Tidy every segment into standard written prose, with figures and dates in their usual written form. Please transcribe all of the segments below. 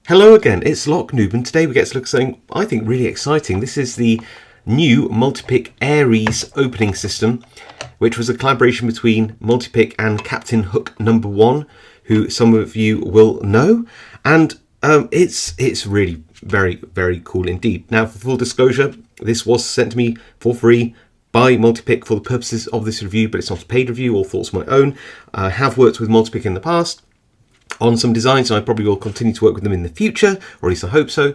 Hello again, it's Noob, and today we get to look at something I think really exciting. This is the new Multipick Aries opening system, which was a collaboration between Multipick and Captain Hook #1, who some of you will know, and it's really very cool indeed. Now, for full disclosure, this was sent to me for free by Multipick for the purposes of this review, but it's not a paid review, all thoughts of my own. I have worked with Multipick in the past on some designs, and I probably will continue to work with them in the future, or at least I hope so.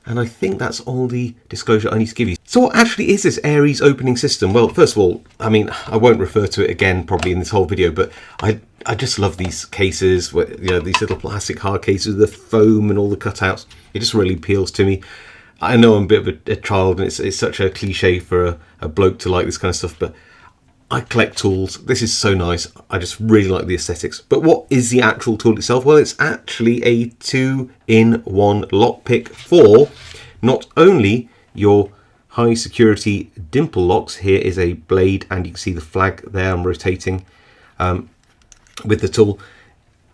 And I think that's all the disclosure I need to give you. So what actually is this Aries opening system? Well, first of all, I mean, I won't refer to it again probably in this whole video, but I just love these cases, where, you know, these little plastic hard cases with the foam and all the cutouts. It just really appeals to me. I know I'm a bit of a child, and it's such a cliche for a bloke to like this kind of stuff, but I collect tools. This is so nice. I just really like the aesthetics. But what is the actual tool itself? Well, it's actually a 2-in-1 lockpick for not only your high security Dimple locks. Here is a blade, and you can see the flag there. I'm rotating with the tool.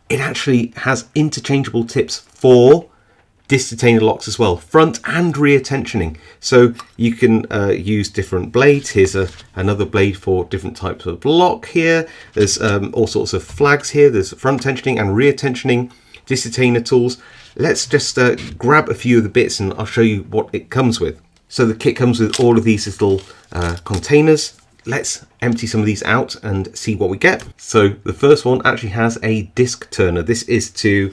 It actually has interchangeable tips for disc detainer locks as well, front and rear tensioning. So you can use different blades. Here's another blade for different types of lock here. There's all sorts of flags here. There's front tensioning and rear tensioning disc detainer tools. Let's just grab a few of the bits and I'll show you what it comes with. So the kit comes with all of these little containers. Let's empty some of these out and see what we get. So the first one actually has a disc turner. This is to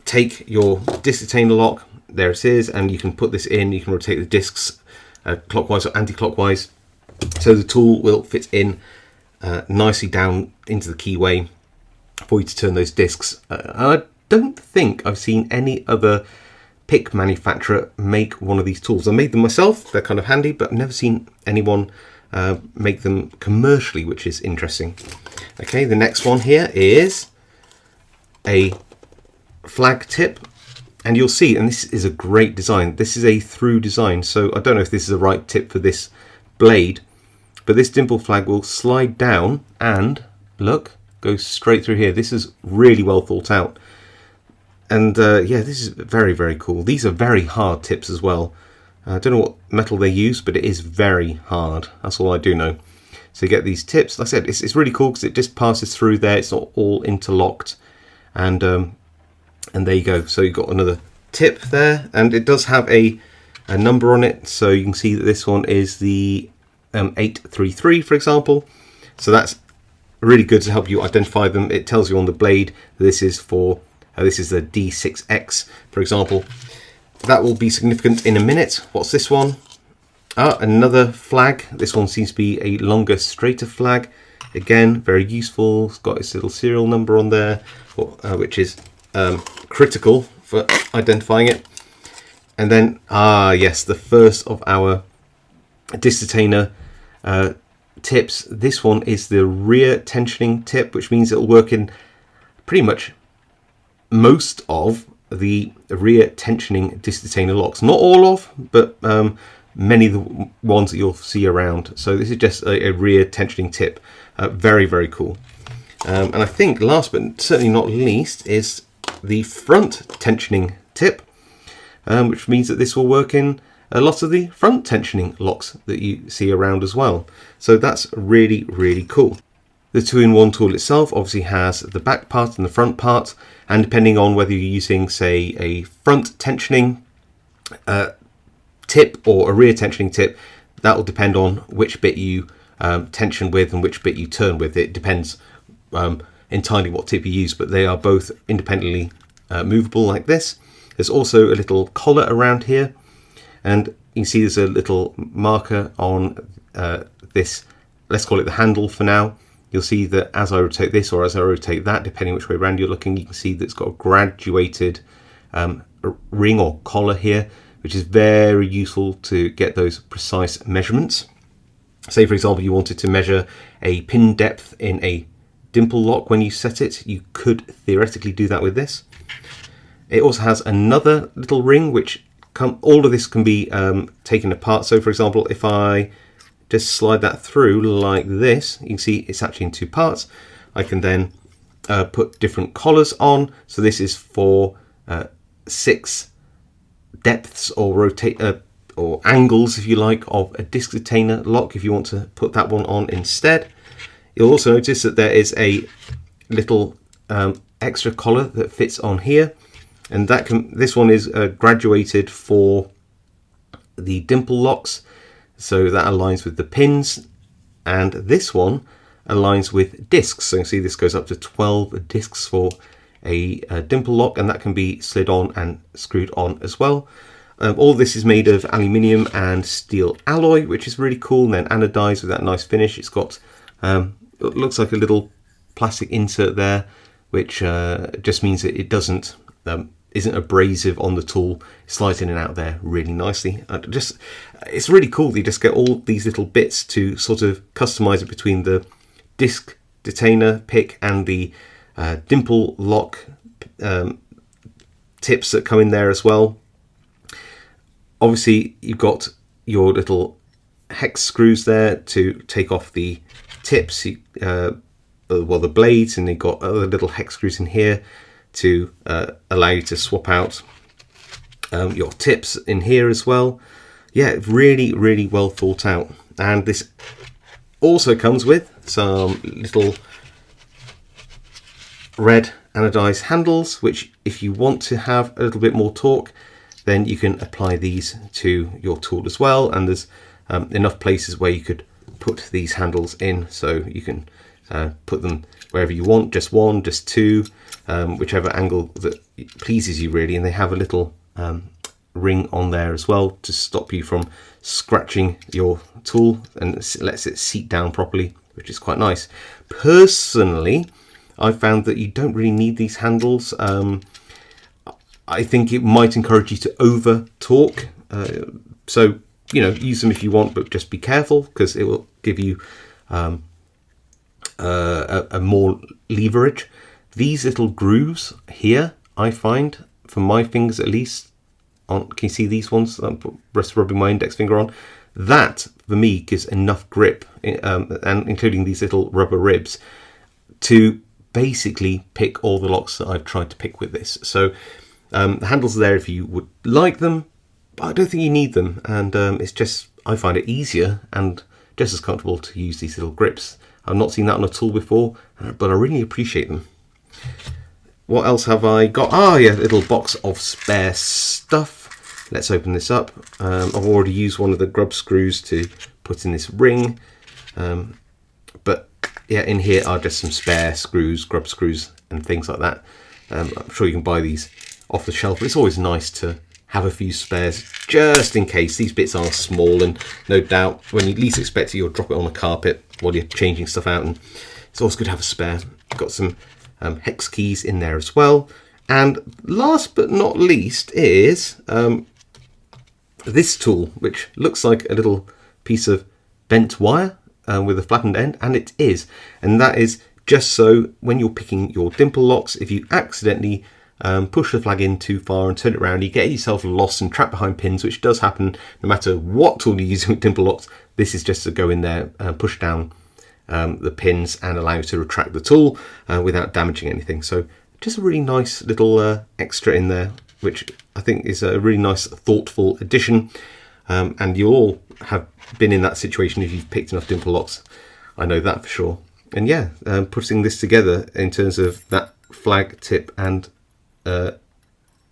take your disc detainer lock, there it is, and you can put this in. You can rotate the discs clockwise or anti-clockwise, so the tool will fit in nicely down into the keyway for you to turn those discs. I don't think I've seen any other pick manufacturer make one of these tools. I made them myself, they're kind of handy, but I've never seen anyone make them commercially, which is interesting. Okay, the next one here is a flag tip, and you'll see, and this is a great design. This is a through design, so I don't know if this is the right tip for this blade, but this Dimple flag will slide down and look, go straight through here. This is really well thought out, and yeah, this is very cool. These are very hard tips as well. I don't know what metal they use, but it is very hard. That's all I do know. So you get these tips. Like I said, it's really cool because it just passes through there. It's not all interlocked, and there you go. So you've got another tip there, and it does have a number on it. So you can see that this one is the 833, for example. So that's really good to help you identify them. It tells you on the blade this is for this is the D6X, for example. That will be significant in a minute. What's this one? Another flag. This one seems to be a longer, straighter flag. Again, very useful. It's got its little serial number on there, which is critical for identifying it. And then yes, the first of our disc detainer tips. This one is the rear tensioning tip, which means it'll work in pretty much most of the rear tensioning disc detainer locks. Not all of, but many of the ones that you'll see around. So this is just a rear tensioning tip. Very cool. And I think last but certainly not least is the front tensioning tip, which means that this will work in a lot of the front tensioning locks that you see around as well. So that's really cool. The 2-in-1 tool itself obviously has the back part and the front part, and depending on whether you're using, say, a front tensioning tip or a rear tensioning tip, that will depend on which bit you tension with and which bit you turn with. It depends entirely what tip you use, but they are both independently movable like this. There's also a little collar around here, and you can see there's a little marker on this, let's call it the handle for now. You'll see that as I rotate this or as I rotate that, depending which way around you're looking, you can see that it's got a graduated ring or collar here, which is very useful to get those precise measurements. Say, for example, you wanted to measure a pin depth in a Dimple lock when you set it, you could theoretically do that with this. It also has another little ring, which all of this can be taken apart. So, for example, if I just slide that through like this, you can see it's actually in two parts. I can then put different collars on. So this is for 6 depths or rotate or angles, if you like, of a disc detainer lock if you want to put that one on instead. You'll also notice that there is a little extra collar that fits on here, and this one is graduated for the Dimple locks, so that aligns with the pins, and this one aligns with discs. So you can see this goes up to 12 discs for a Dimple lock, and that can be slid on and screwed on as well. All this is made of aluminium and steel alloy, which is really cool, and then anodized with that nice finish. It's got it looks like a little plastic insert there, which just means that it doesn't isn't abrasive on the tool. It slides in and out there really nicely. It's really cool that you just get all these little bits to sort of customize it between the disc detainer pick and the Dimple lock tips that come in there as well. Obviously you've got your little hex screws there to take off the tips, the blades, and you've got other little hex screws in here to allow you to swap out your tips in here as well. Yeah, really well thought out. And this also comes with some little red anodized handles, which if you want to have a little bit more torque, then you can apply these to your tool as well. And there's enough places where you could put these handles in, so you can put them wherever you want, just one, just two, whichever angle that pleases you really. And they have a little ring on there as well to stop you from scratching your tool, and it lets it seat down properly, which is quite nice. Personally, I found that you don't really need these handles. I think it might encourage you to over torque, so you know, use them if you want, but just be careful, because it will give you a more leverage. These little grooves here, I find, for my fingers at least, can you see these ones I'm just rubbing my index finger on? That for me gives enough grip, and including these little rubber ribs, to basically pick all the locks that I've tried to pick with this. So the handles are there if you would like them, but I don't think you need them, and it's just, I find it easier and just as comfortable to use these little grips. I've not seen that on a tool before, but I really appreciate them. What else have I got? Ah, yeah, a little box of spare stuff. Let's open this up. I've already used one of the grub screws to put in this ring, but yeah, in here are just some spare screws, grub screws and things like that. I'm sure you can buy these off the shelf, but it's always nice to have a few spares just in case. These bits are small, and no doubt when you least expect it, you'll drop it on the carpet while you're changing stuff out, and it's always good to have a spare. Got some hex keys in there as well. And last but not least is this tool, which looks like a little piece of bent wire with a flattened end, and it is. And that is just so when you're picking your Dimple locks, if you accidentally push the flag in too far and turn it around, you get yourself lost and trapped behind pins, which does happen no matter what tool you're using with Dimple locks. This is just to go in there, push down the pins and allow you to retract the tool without damaging anything. So just a really nice little extra in there, which I think is a really nice thoughtful addition. And you all have been in that situation if you've picked enough Dimple locks. I know that for sure. And yeah, putting this together in terms of that flag tip and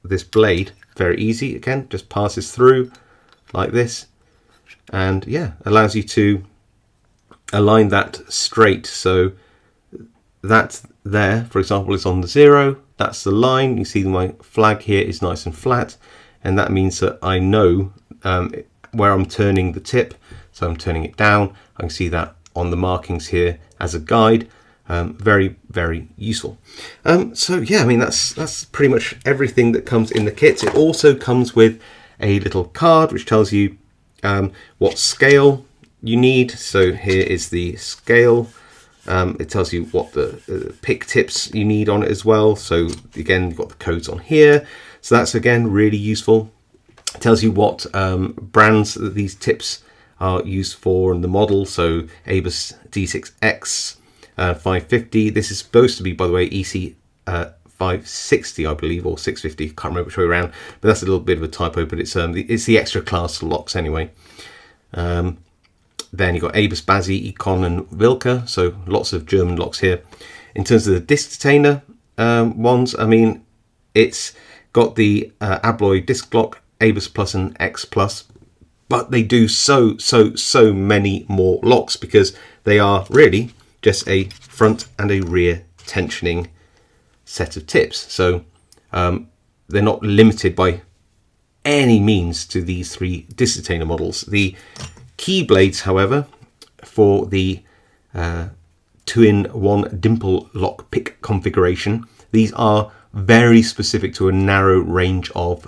this blade, very easy. Again, just passes through like this, and yeah, allows you to align that straight. So that there, for example, is on the 0. That's the line. You see my flag here is nice and flat, and that means that I know where I'm turning the tip. So I'm turning it down. I can see that on the markings here as a guide. Very useful. So yeah, I mean that's pretty much everything that comes in the kit. It also comes with a little card which tells you what scale you need. So here is the scale. It tells you what the pick tips you need on it as well. So again, you've got the codes on here. So that's again really useful. It tells you what brands that these tips are used for and the model. So ABUS D6X 550. This is supposed to be, by the way, EC 560, I believe, or 650. Can't remember which way around, but that's a little bit of a typo. But it's the extra class locks anyway. Then you've got Abus, Bazzi, Econ, and Wilke, so lots of German locks here. In terms of the disc detainer ones, I mean, it's got the Abloy disc lock, Abus Plus and X Plus, but they do so many more locks because they are really just a front and a rear tensioning set of tips. So they're not limited by any means to these 3 disc detainer models. The key blades, however, for the 2-in-1 Dimple lock pick configuration, these are very specific to a narrow range of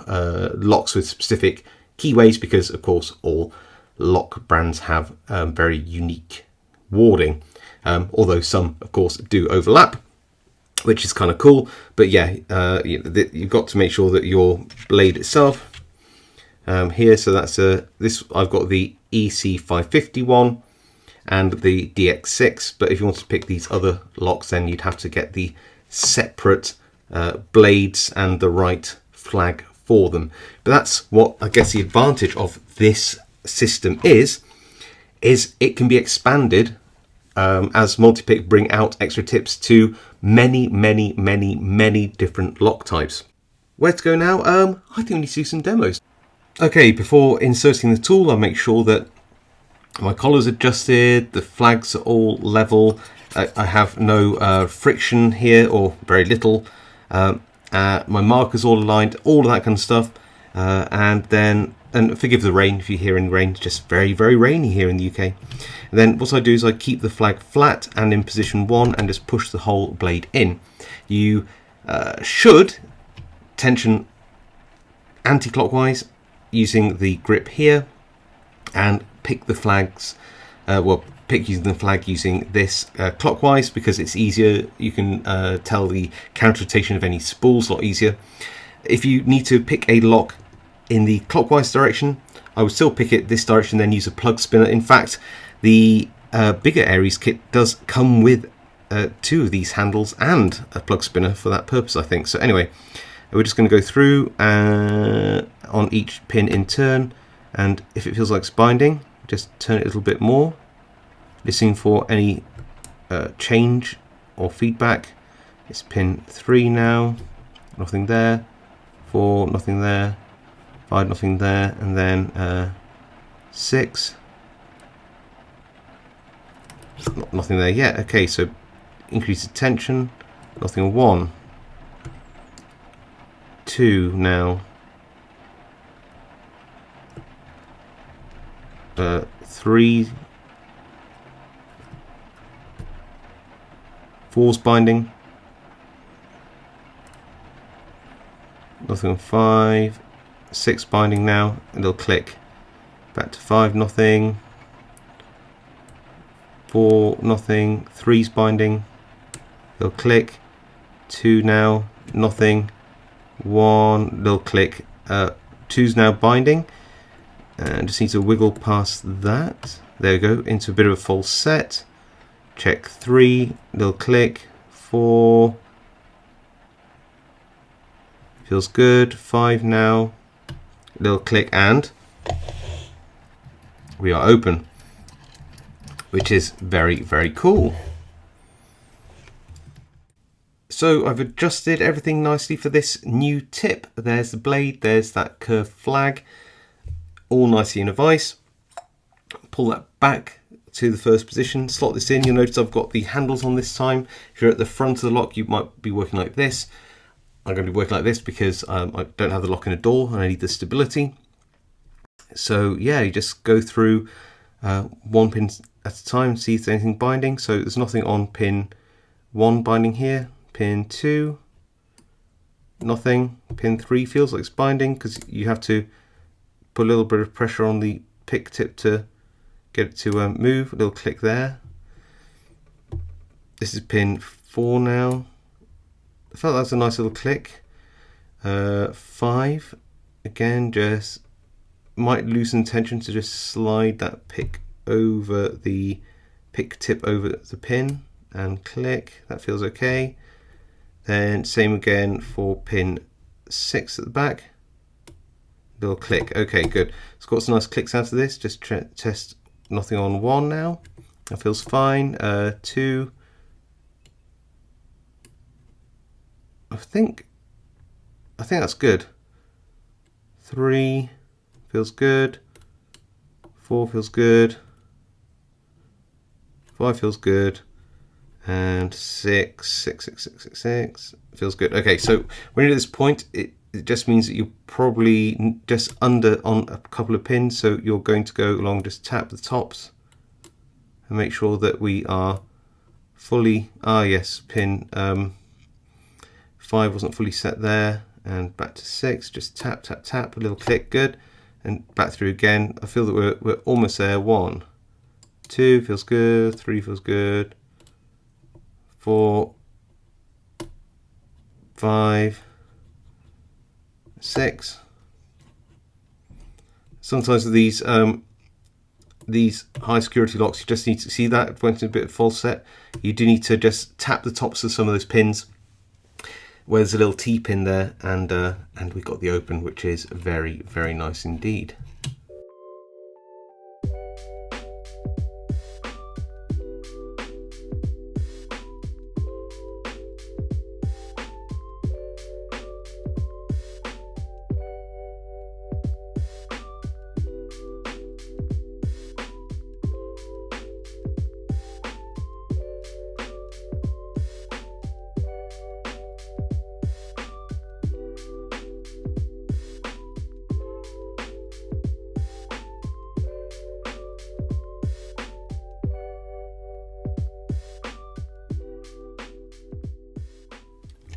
locks with specific keyways, because of course all lock brands have very unique warding, although some of course do overlap, which is kind of cool. But yeah, you've got to make sure that your blade itself here, so that's this, I've got the EC551 and the DX6, but if you want to pick these other locks, then you'd have to get the separate blades and the right flag for them. But that's what I guess the advantage of this system is it can be expanded as Multipick bring out extra tips to many different lock types. Where to go now? I think we need to do some demos. Okay, before inserting the tool, I'll make sure that my collar's adjusted, the flags are all level, I have no friction here, or very little, my marker's all aligned, all of that kind of stuff, and forgive the rain if you hear any rain, it's just very rainy here in the UK. And then what I do is I keep the flag flat and in position 1 and just push the whole blade in. You should tension anti-clockwise using the grip here, and pick the flags, pick using the flag using this clockwise, because it's easier. You can tell the counter rotation of any spools a lot easier. If you need to pick a lock in the clockwise direction, I would still pick it this direction, then use a plug spinner. In fact, the bigger Aries kit does come with 2 of these handles and a plug spinner for that purpose, I think. So anyway, we're just going to go through on each pin in turn, and if it feels like it's binding, just turn it a little bit more, listening for any change or feedback. It's pin 3 now, nothing there, 4, nothing there, 5, nothing there, and then 6, nothing there yet. Okay, so increase the tension, nothing. 1, 2 now, 3, 4's binding, nothing. 5, 6 binding now, and it'll click back to 5, nothing, 4, nothing, 3's binding, it'll click, 2 now, nothing, 1, little click, 2's now binding, and just need to wiggle past that. There we go, into a bit of a false set. Check 3, little click, 4, feels good, 5 now, little click, and we are open, which is very cool. So I've adjusted everything nicely for this new tip. There's the blade, there's that curved flag, all nicely in a vise. Pull that back to the first position, slot this in. You'll notice I've got the handles on this time. If you're at the front of the lock, you might be working like this. I'm going to be working like this because I don't have the lock in a door and I need the stability. So yeah, you just go through one pin at a time, see if there's anything binding. So there's nothing on pin 1 binding here. Pin 2, nothing. Pin 3 feels like it's binding because you have to put a little bit of pressure on the pick tip to get it to move. A little click there. This is pin 4 now. I felt that's a nice little click. 5, again, just might loosen tension to just slide that pick over the pick tip over the pin and click. That feels okay. Then same again for pin 6 at the back. Little click. Okay, good. It's got some nice clicks out of this. Just test nothing on 1 now. That feels fine. 2. I think that's good. 3 feels good. 4 feels good. 5 feels good. And 6 feels good. Okay, so when you're at this point, it just means that you're probably just under on a couple of pins. So you're going to go along, just tap the tops and make sure that we are fully, yes, pin 5 wasn't fully set there, and back to 6, just tap, tap, tap, a little click, good, and back through again. I feel that we're almost there. 1, 2 feels good, 3 feels good, 4, 5, 6. Sometimes with these high security locks, you just need to see that if went in a bit of false set. You do need to just tap the tops of some of those pins where there's a little T pin there, and we've got the open, which is very, very nice indeed.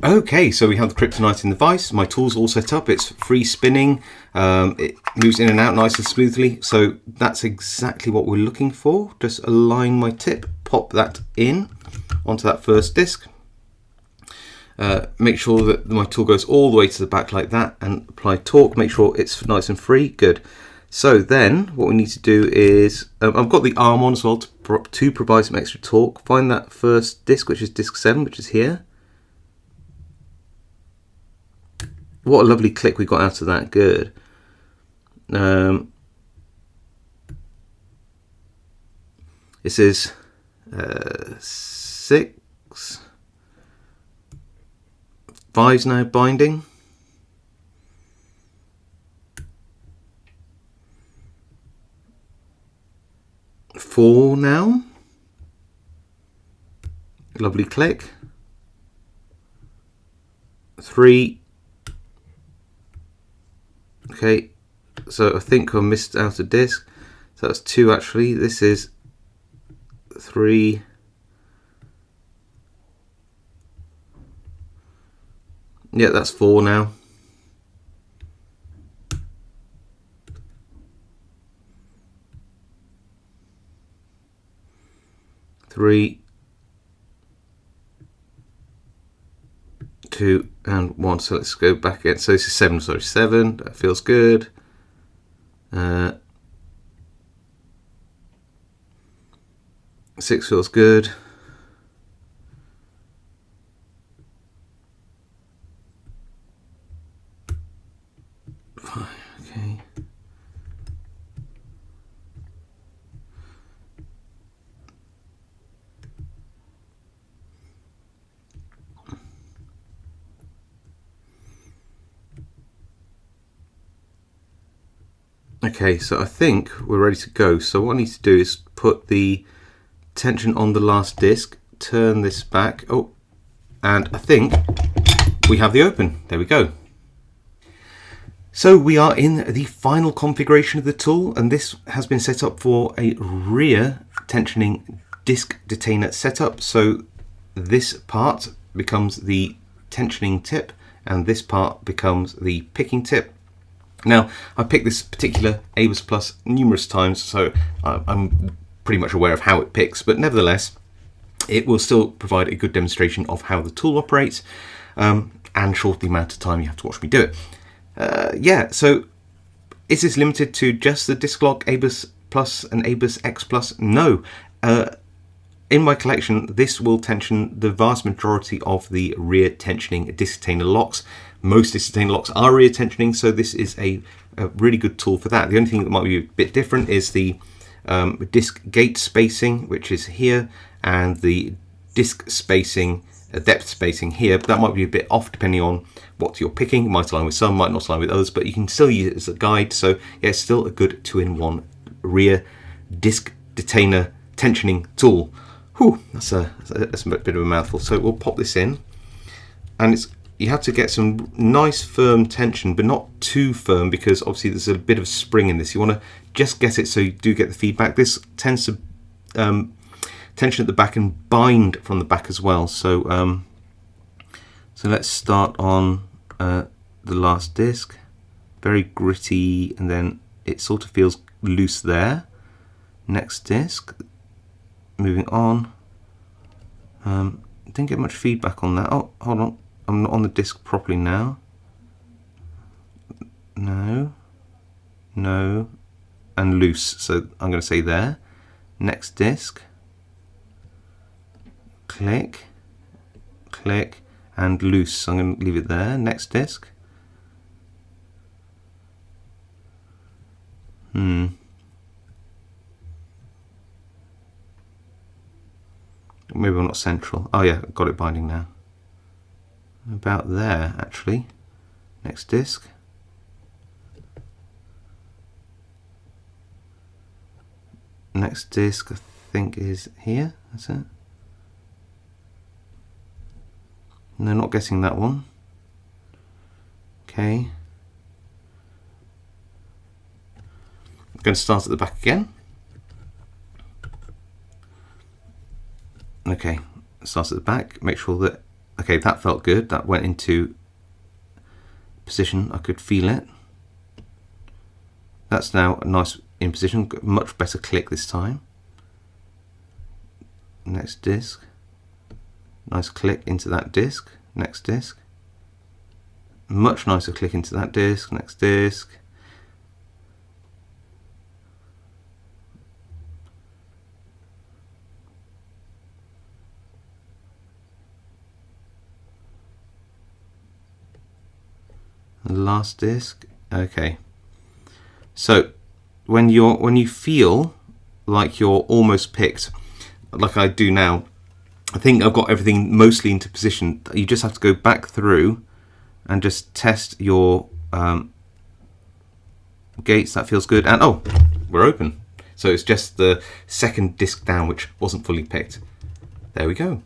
Okay, so we have the kryptonite in the vise. My tool's all set up. It's free spinning. It moves in and out nice and smoothly. So that's exactly what we're looking for. Just align my tip, pop that in onto that first disc. Make sure that my tool goes all the way to the back like that, and apply torque. Make sure it's nice and free. Good. So then what we need to do is, I've got the arm on as well to provide some extra torque. Find that first disc, which is disc 7, which is here. What a lovely click we got out of that. Good. This is 6. 5's now binding. 4 now. Lovely click. 3. Okay, so I think I missed out a disc. So that's 2 actually. This is 3. Yeah, that's 4 now. 3, 2 and 1. So let's go back again. So this is 7, sorry, 7. That feels good. 6 feels good. 5, okay. Okay, so I think we're ready to go. So what I need to do is put the tension on the last disc, turn this back. Oh, and I think we have the open. There we go. So we are in the final configuration of the tool, and this has been set up for a rear tensioning disc detainer setup. So this part becomes the tensioning tip, and this part becomes the picking tip. Now, I picked this particular ABUS Plus numerous times, so I'm pretty much aware of how it picks, but nevertheless, it will still provide a good demonstration of how the tool operates, and short the amount of time you have to watch me do it. Yeah, so is this limited to just the disc lock ABUS Plus and ABUS X Plus? No. in my collection, this will tension the vast majority of the rear tensioning detainer locks. Most detainer locks are rear tensioning, so this is a really good tool for that. The only thing that might be a bit different is the disc gate spacing, which is here, and the disc spacing, depth spacing here. But that might be a bit off depending on what you're picking. It might align with some, might not align with others, but you can still use it as a guide. So yeah, it's still a good 2-in-1 rear disc detainer tensioning tool. Whew, that's a bit of a mouthful. So we'll pop this in, and you have to get some nice firm tension, but not too firm, because obviously there's a bit of spring in this. You want to just get it so you do get the feedback. This tends to tension at the back and bind from the back as well. So so let's start on the last disc. Very gritty, and then it sort of feels loose there. Next disc. Moving on. Didn't get much feedback on that. Oh, hold on. I'm not on the disc properly now. No. No. And loose. So I'm going to say there. Next disc. Click. Click. And loose. So I'm going to leave it there. Next disc. Maybe I'm not central. Oh yeah, got it binding now. About there, actually. Next disc. Next disc, I think, is here. That's it. No, not getting that one. Okay. I'm going to start at the back again. Okay, start at the back, make sure that, okay, that felt good, that went into position, I could feel it. That's now nice in position, much better click this time. Next disc, nice click into that disc, next disc. Much nicer click into that disc, next disc. Last disc. Okay, so when you feel like you're almost picked, like I do now, I think I've got everything mostly into position. You just have to go back through and just test your gates. That feels good, and oh, we're open. So it's just the second disc down which wasn't fully picked. There we go.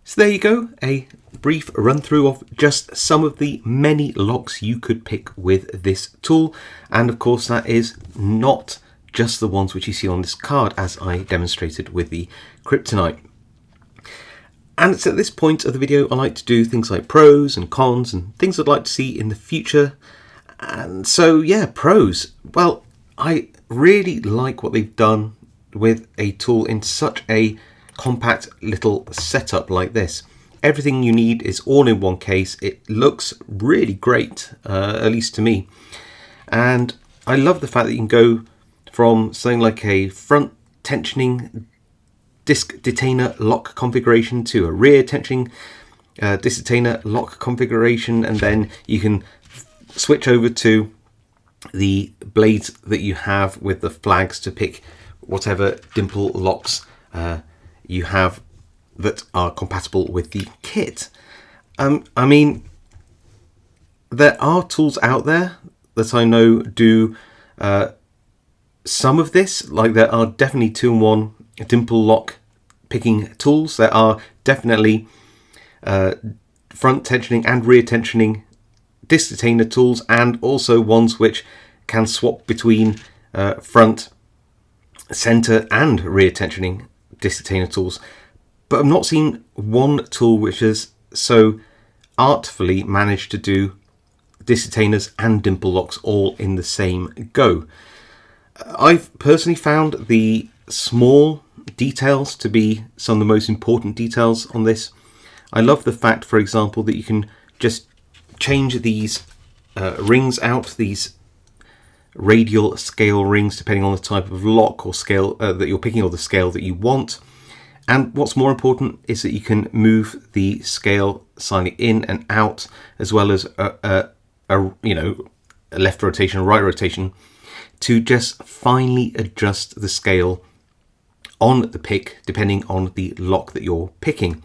So there you go, a brief run through of just some of the many locks you could pick with this tool. And of course that is not just the ones which you see on this card, as I demonstrated with the Kryptonite. And it's at this point of the video I like to do things like pros and cons and things I'd like to see in the future. And so yeah, pros. Well, I really like what they've done with a tool in such a compact little setup like this. Everything you need is all in one case. It looks really great, at least to me. And I love the fact that you can go from something like a front tensioning disc detainer lock configuration to a rear tensioning disc detainer lock configuration, and then you can switch over to the blades that you have with the flags to pick whatever Dimple locks you have that are compatible with the kit. I mean, there are tools out there that I know do some of this. Like there are definitely 2-in-1 Dimple lock picking tools. There are definitely front tensioning and rear tensioning disc detainer tools, and also ones which can swap between front, center and rear tensioning disc detainer tools. But I've not seen one tool which has so artfully managed to do disc detainers and Dimple locks all in the same go. I've personally found the small details to be some of the most important details on this. I love the fact, for example, that you can just change these rings out, these radial scale rings, depending on the type of lock or scale that you're picking or the scale that you want. And what's more important is that you can move the scale slightly in and out, as well as a left rotation, right rotation, to just finely adjust the scale on the pick depending on the lock that you're picking.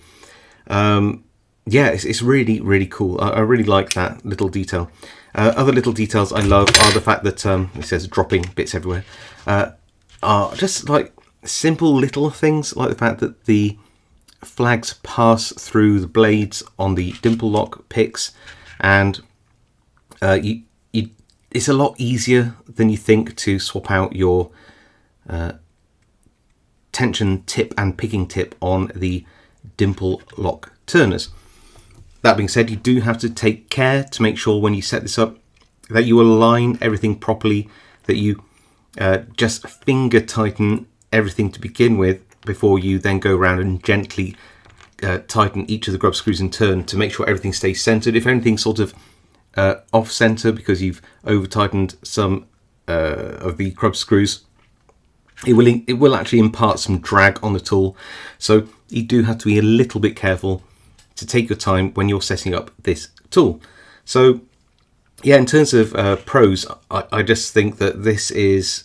Yeah, it's really, really cool. I really like that little detail. Other little details I love are the fact that it says dropping bits everywhere. Are just like simple little things, like the fact that the flags pass through the blades on the Dimple lock picks, and it's a lot easier than you think to swap out your tension tip and picking tip on the Dimple lock turners. That being said, you do have to take care to make sure when you set this up that you align everything properly, that you just finger tighten everything to begin with before you then go around and gently tighten each of the grub screws in turn to make sure everything stays centered. If anything's sort of off center because you've over tightened some of the grub screws, it will actually impart some drag on the tool. So you do have to be a little bit careful to take your time when you're setting up this tool. So yeah, in terms of pros, I just think that this is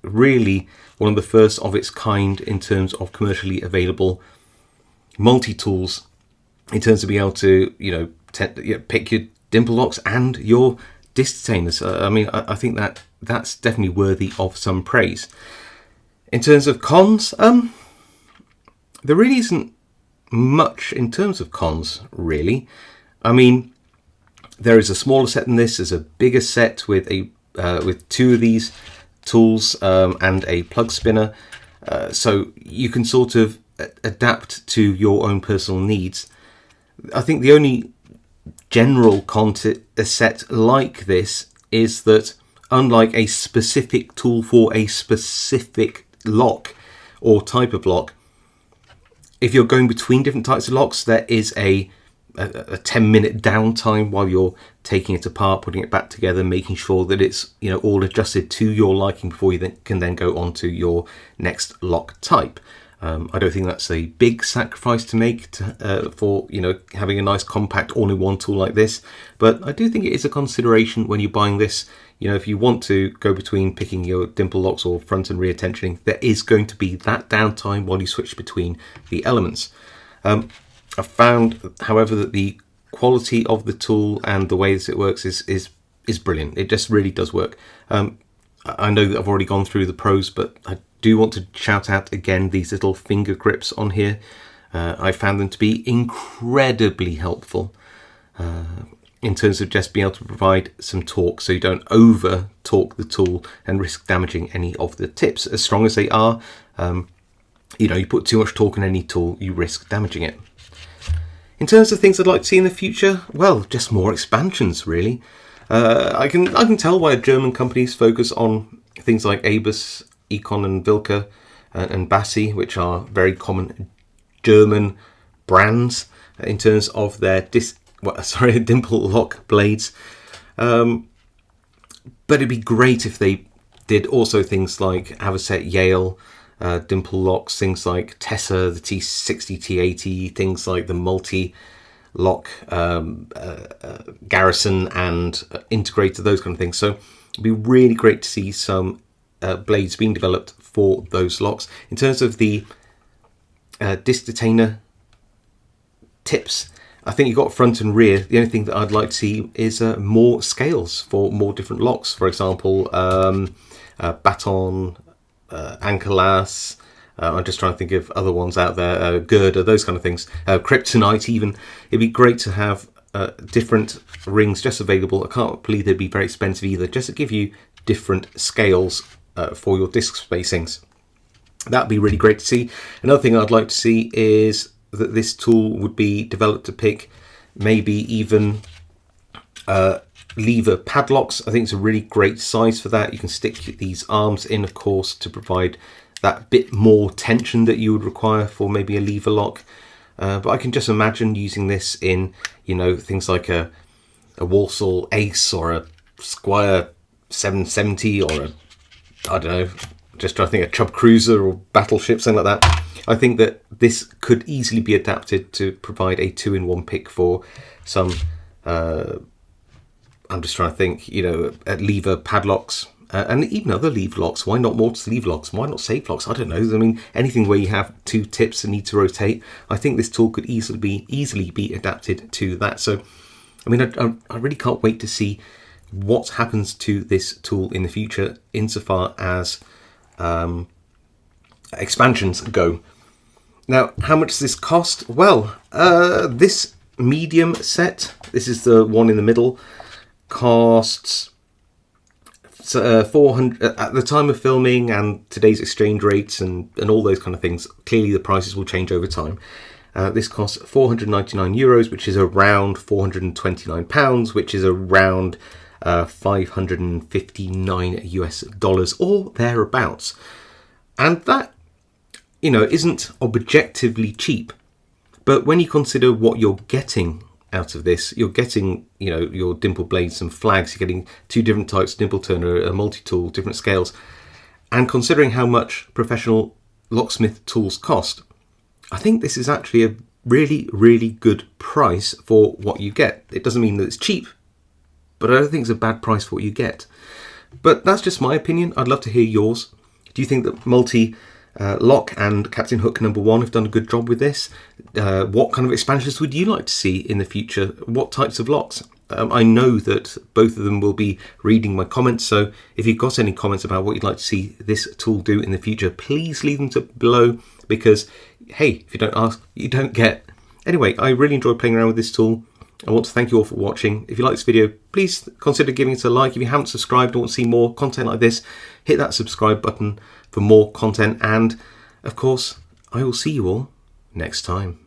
really one of the first of its kind in terms of commercially available multi-tools, in terms of being able to pick your Dimple locks and your disc detainers. I mean, I think that's definitely worthy of some praise. In terms of cons, there really isn't much in terms of cons, really. I mean, there is a smaller set than this. There's a bigger set with two of these tools and a plug spinner, so you can sort of adapt to your own personal needs. I think the only general con to a set like this is that, unlike a specific tool for a specific lock or type of lock, if you're going between different types of locks, there is a 10-minute downtime while you're taking it apart, putting it back together, making sure that it's all adjusted to your liking before you can then go on to your next lock type. I don't think that's a big sacrifice to make for having a nice compact all-in-one tool like this, but I do think it is a consideration when you're buying this. If you want to go between picking your Dimple locks or front and rear tensioning, there is going to be that downtime while you switch between the elements. I've found, however, that the quality of the tool and the way that it works is brilliant. It just really does work. I know that I've already gone through the pros, but I do want to shout out again these little finger grips on here. I found them to be incredibly helpful in terms of just being able to provide some torque, so you don't over torque the tool and risk damaging any of the tips. As strong as they are, you put too much torque in any tool, you risk damaging it. In terms of things I'd like to see in the future, well, just more expansions, really. I can tell why German companies focus on things like Abus, Econ and Wilke and Bassi, which are very common German brands in terms of their Dimple lock blades. But it'd be great if they did also things like Avocet Yale Dimple locks, things like Tessa, the T60, T80, things like the multi-lock Garrison and Integrator, those kind of things. So it'd be really great to see some blades being developed for those locks. In terms of the disc detainer tips, I think you've got front and rear. The only thing that I'd like to see is more scales for more different locks. For example, Baton, Ankelas. I'm just trying to think of other ones out there. Girder, those kind of things. Kryptonite even. It'd be great to have different rings just available. I can't believe they'd be very expensive either, just to give you different scales for your disc spacings. That'd be really great to see. Another thing I'd like to see is that this tool would be developed to pick maybe even lever padlocks. I think it's a really great size for that. You can stick these arms in, of course, to provide that bit more tension that you would require for maybe a lever lock. But I can just imagine using this in, things like a Walsall Ace or a Squire 770 or I don't know, just trying to think, a Chubb Cruiser or Battleship, something like that. I think that this could easily be adapted to provide a 2-in-1 pick for some, I'm just trying to think, you know, lever padlocks, and even other lever locks. Why not mortise lever locks? Why not safe locks? I don't know. I mean, anything where you have 2 tips and need to rotate. I think this tool could easily be adapted to that. So, I mean, I really can't wait to see what happens to this tool in the future insofar as expansions go. Now, how much does this cost? Well, this medium set, this is the one in the middle, costs 400 at the time of filming, and today's exchange rates and all those kind of things. Clearly the prices will change over time. This costs €499, which is around £429, which is around $559 or thereabouts. And that, you know, isn't objectively cheap, but when you consider what you're getting out of this, you're getting, you know, your Dimple blades, some flags, you're getting 2 different types of Dimple turner, a multi-tool, different scales, and considering how much professional locksmith tools cost, I think this is actually a really, really good price for what you get. It doesn't mean that it's cheap, but I don't think it's a bad price for what you get. But that's just my opinion. I'd love to hear yours. Do you think that Lock and Captain Hook #1 have done a good job with this? What kind of expansions would you like to see in the future? What types of locks? I know that both of them will be reading my comments, so if you've got any comments about what you'd like to see this tool do in the future, please leave them below, because hey, if you don't ask, you don't get. Anyway, I really enjoyed playing around with this tool. I want to thank you all for watching. If you like this video, please consider giving it a like. If you haven't subscribed and want to see more content like this, hit that subscribe button for more content. And of course, I will see you all next time.